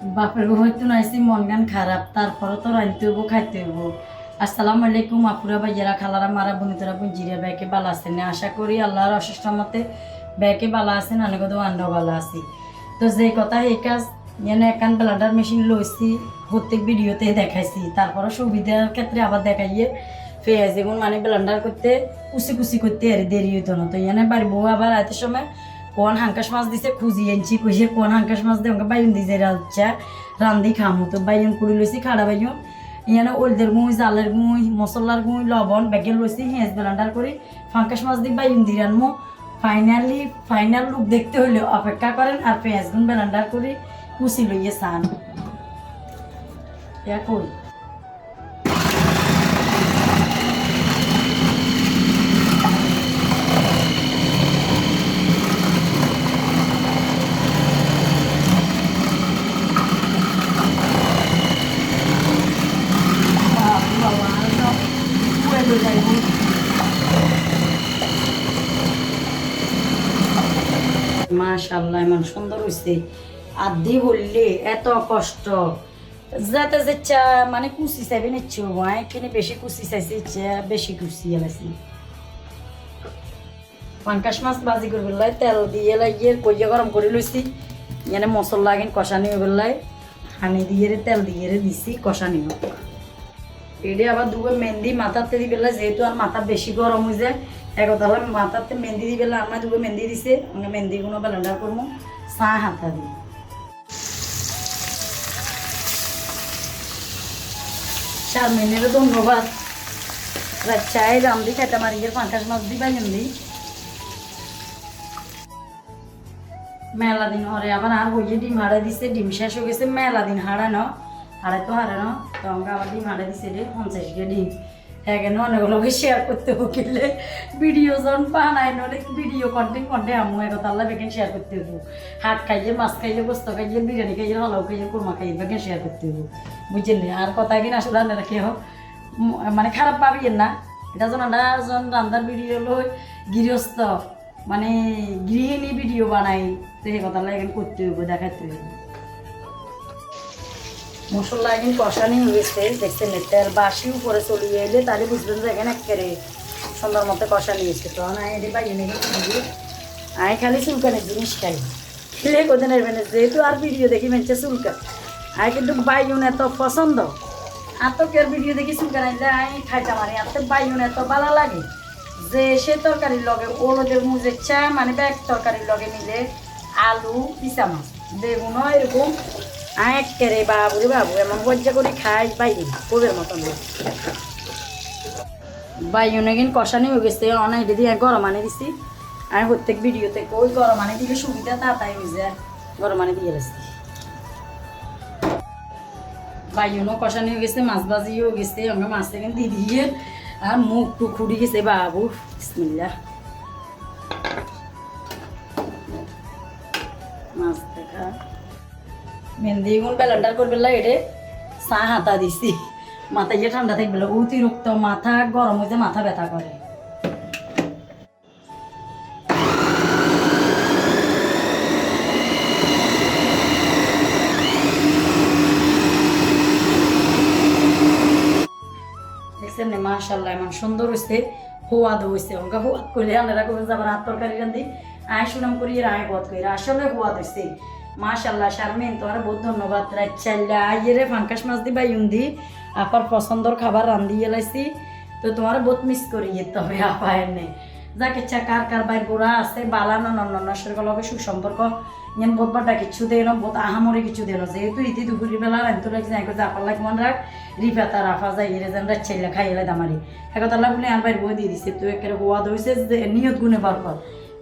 বাপের হয়তো নাইছি মন গান খারাপ, তারপরে তো রাঁধতে হইব খাইতে হইব। আসসালামু আলাইকুম আপুরা ভাইয়ারা খালারা মারা বনিতরা জিরা ব্যাকে বালা আছেন, আশা করি আল্লাহর অশেষ রহমতে ব্যাকে বালা আছেন, অনেকদম আন্ডাও বালা আছি। তো যে কথা এই কাজ এনে একান ব্লাডার মেশিন লইছি, প্রত্যেক ভিডিওতে দেখাইছি, তারপরে সুবিধার ক্ষেত্রে আবার দেখাইয়ে পেঁয়াজ যেমন মানে ব্লান্ডার করতে কুচি কুচি করতে আর দেরি হইতো না। তো এনে বাড়ি বউ আবার রাতের সময় কোন হাঙ্কাশ মাছ দিছে খুঁজি আনছি, কইছে কোন হাঙ্কাশ মাছ দিয়ে আমাকে বাইন দিছে রাজ্জা রান্ধি খামো। তো বাইন কুড়ি লইছি খাড়া বাইন ইয়ানে ওলদের গুঁই জালের গুঁই মশলার গুঁই লবণ ব্যাগে লইছি হেঁচ ব্লান্ডার করি ফাঙ্কাশ মাছ দিয়ে বাইন দিয়ে রানমো। ফাইনাল লুক দেখতে হইলে অপেক্ষা করেন আর পেঁয়াজ গুণ ব্লান্ডার করি কুচি লইয়ে চান কই। মাশাআল্লাহ এমন সুন্দর হয়েছে। আদি হইলে এত কষ্ট যাতে যে চা মানে কুচি চাইবে নিচ্ছি এখানে বেশি কুচি চাইছি, ইচ্ছা বেশি কুচি এলাইছি। পাঙ্কাশ মাছ ভাজি করে বেলায় তেল দিয়ে লাগিয়ে কইয়া গরম করে লইছি, এখানে মশলা লাগিন কষানি বেলায় হানি দিয়ে তেল দিয়ে দিছি কষানি। এটি আবার দুটো মেহেন্দি মাথাতে দি বেলা, যেহেতু আর মাথা বেশি গরম হয়ে যায় একতা হলে মাথাতে মেহেন্দি দি বেলা আমার দুটো মেহেন্দি দিছে, আমরা মেহেন্দিগুলো ব্লেন্ডার করবো চা হাতা দিই। শারমিনেরও ধন্যবাদ, চাই রামদি খেতে মারি পাঙ্কাশ মাছ দি বাইন দি মেলা দিন হরে আবার আর হইয়ে ডিম হাড়া দিছে, ডিম শেষ হয়ে গেছে মেলা দিন হারানো হারাই তো হারানো। তো আমাকে আবার ডিম হাড়া দিছে রে 50টা ডিম এখানে অনেকগুলোকে শেয়ার করতে হলে ভিডিও যখন বানাই অনেক ভিডিও কন্টেন্ট আমি একথা আল্লাহ বেকেন শেয়ার করতে হবো। হাট খাইয়ে মাছ খাইয়ে গোস্ত খাইয়ে বিরিয়ানি খাইয়ে হলাও খাইয়ে কুরমা খাইয়ে বেকেন শেয়ার করতে হবো, বুঝছেন। আর কথা কিনা আসলে রান্নারা কে হোক মানে খারাপ পাবিয়েন না, এটা যেন আমরা যখন রান্নার ভিডিও লই গৃহস্থ মানে গৃহিণী ভিডিও বানাই, তো এই কথা এখানে করতে হইব দেখাতে হইব। মশলা একদিন কষানি হয়েছে দেখছেন, তেল বাসি উপরে চলিয়ে এলে তাহলে বুঝবেন যে এখানে একেবারে সুন্দর মতো কষা নিয়েছে। তো আমি এটি বাইরে নিয়ে আমি খালি চুলকানের জিনিস খাই, খেলে কোথায় নেবেন যেহেতু আর ভিডিও দেখি মেনছে চুলকা আমি কিন্তু বাইন এত পছন্দ আতকের ভিডিও দেখি চুলকান আনলে আমি খাইতাম আর এত বাইন এত ভালো লাগে যে সে তরকারির লগে ওলদের মুজে চা মানে ব্যাগ তরকারির লগে মিলে আলু পিসা মাছ বেগুনও এরকম একেবারে বাবুরে বাবু এমন বজ্জা করে খাই বাইরে কোবের মতন। বাইনে কিন্তু কষানি হয়ে গেছে অনেক দিয়ে গরম আনে দিছি আমি প্রত্যেক ভিডিওতে ওই গরম আনে দিলে সুবিধা তাড়াতাড়ি হয়ে যায়, গরম আনে দিয়ে গেছি। বাইনও কষানি হয়ে গেছে মাছ ভাজিও গেছে, আমরা মাছ থেকে দিয়ে দিয়ে আর মুখ টুক খুঁড়ি গেছে বাবু বিসমিল্লাহ। মাছ দেখা মেহেন্দি গুণ ব্লেন্ডার করবে এটে চা হাতা দিছি, মাথা গিয়ে ঠান্ডা থাকবে অতিরিক্ত মাথা গরম হয়েছে মাথা ব্যথা করে। দেখছেন না মাশাআল্লাহ এমন সুন্দর হয়েছে, হোয়াদ হয়েছে ওকে হোয়াদ করলে আনারা করবেন যাবার হাত তরকারি রান্ধি আয় সুনাম করি আয় বধ করি আসলে হোয়াদ হয়েছে মাশাআল্লাহ। শারমিন তোমার বহুত ধন্যবাদ। রাইচাল্লা আইয়ে ফাঙ্কাশ মাছ দি বাইন দি আপার পছন্দর খাবার রান্ধি এলাইছি, তো তোমার বহুত মিস করি তবে আপা এনে যাকে ইচ্ছা কার কার বাইর গোড়া আছে বালানো নন্নসের লগে সুসম্পর্ক ইন বহুত বাটা কিছু দেয় না বহুত আহামরি কিছু দেয় না, যেহেতু ইতি দুপুরি বেলা রান্ধতে লাগছে যাই করছে আপার লাগে মন রাখ রিফা তার আফা যাই এরে যেন রাইচাল্লা খাই এলে দামারি একতাল্লা বলে আর বাইর বই দিয়ে দিছে। তো একেবারে হোয়াদ হয়েছে যে নিয়ত গুণে বার কর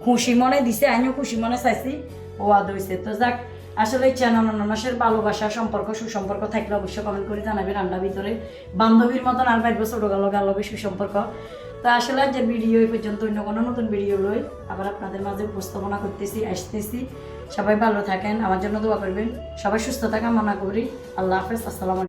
খুশি মনে দিছে আমিও খুশি মনে চাইছি হোয়াদ হয়েছে। তো যাক আসলে ইচ্ছা ননসের ভালোবাসা সম্পর্ক সুসম্পর্ক থাকলে অবশ্যই কমেন্ট করে জানাবেন। রান্নার ভিতরে বান্ধবীর মতন আর বাইর ছোটো গেল গালবে সুসম্পর্ক। তো আসলে যে ভিডিও এই পর্যন্ত অন্য কোনো নতুন ভিডিও লই আবার আপনাদের মাঝে উপস্থাপনা করতেছি আসতেছি। সবাই ভালো থাকেন, আমার জন্য দোয়া করবেন, সবাই সুস্থতা কামনা করি। আল্লাহ হাফেজ, আসসালামু আলাইকুম।